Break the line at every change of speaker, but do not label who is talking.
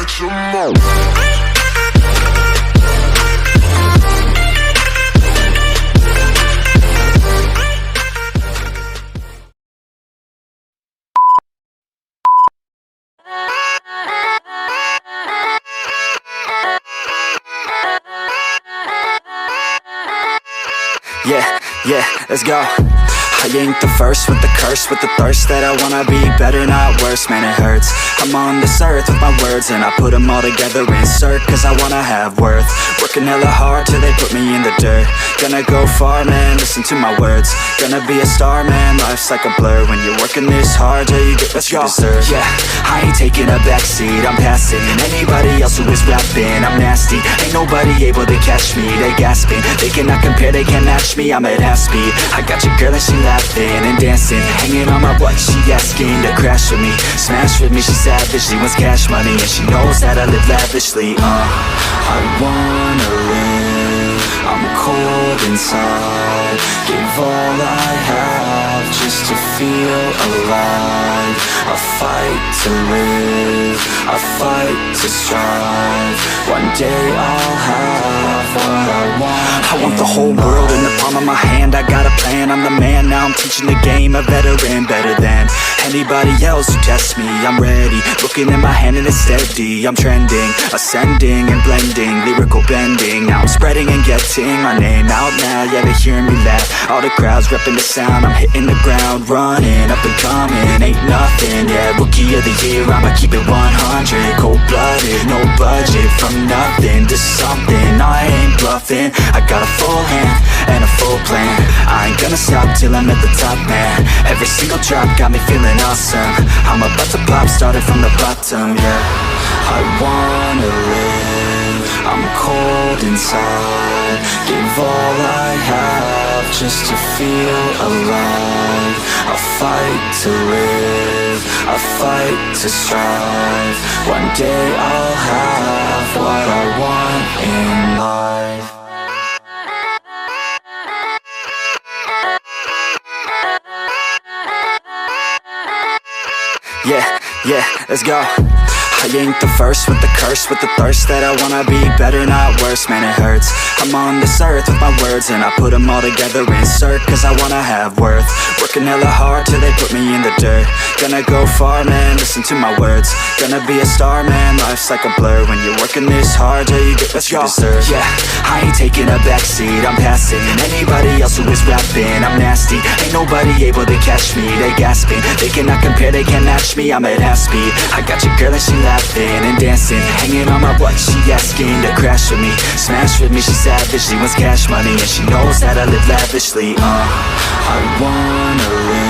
some more.
Yeah, let's go. I ain't the first with the curse, with the thirst that I wanna be better, not worse, man it hurts. I'm on this earth with my words and I put them all together, insert, cause I wanna have worth. Working hella hard till they put me in the dirt. Gonna go far, man, listen to my words. Gonna be a star, man, life's like a blur. When you're working this hard, yeah, you get what you deserve. Yeah, I ain't taking a backseat, I'm passing anybody else who is rapping. I'm nasty, ain't nobody able to catch me. They gasping, they cannot compare, they can't match me. I'm at half speed, I got your girl and she laughing and dancing, hanging on my butt, she asking to crash with me, smash with me, she savage, she wants cash money, and she knows that I live lavishly. I wanna live, I'm cold inside, give all I have just to feel alive. I fight to live, I fight to strive, one day I'll have what I want. I want the whole world in the palm of my hand, I got a plan, I'm the man, now I'm teaching the game, a veteran, better than anybody else who tests me. I'm ready, looking at my hand and it's steady. I'm trending, ascending and blending, lyrical bending. Now I'm spreading and getting my name out now. Yeah, they hearing me laugh, all the crowds repping the sound. I'm hitting the ground, running, up and coming, ain't nothing. Yeah, rookie of the year, I'ma keep it 100. Cold-blooded, no budget, from nothing to something. I ain't bluffing, I got a full hand and a full plan. I ain't gonna stop till I'm at the top, man. Every single drop got me feeling awesome. I'm about to pop, started from the bottom, yeah. I wanna live, I'm cold inside, give all I have just to feel alive. I fight to live, I fight to strive, one day I'll have what I want in life. Yeah, let's go. I ain't the first with the curse, with the thirst that I wanna be better, not worse, man it hurts. I'm on this earth with my words and I put them all together, insert, cause I wanna have worth. Working hella hard till they put me in the dirt. Gonna go far, man, listen to my words. Gonna be a star, man, life's like a blur. When you're working this hard, yeah, you get what you deserve. Yeah, I ain't taking a backseat, I'm passing anybody else who is rapping. I'm nasty, ain't nobody able to catch me. They gasping, they cannot compare, they can't match me. I'm at half speed, I got your girl and she laughing and dancing, hanging on my butt, she asking to crash with me, smash with me, she savage, she wants cash money, and she knows that I live lavishly. I wanna live,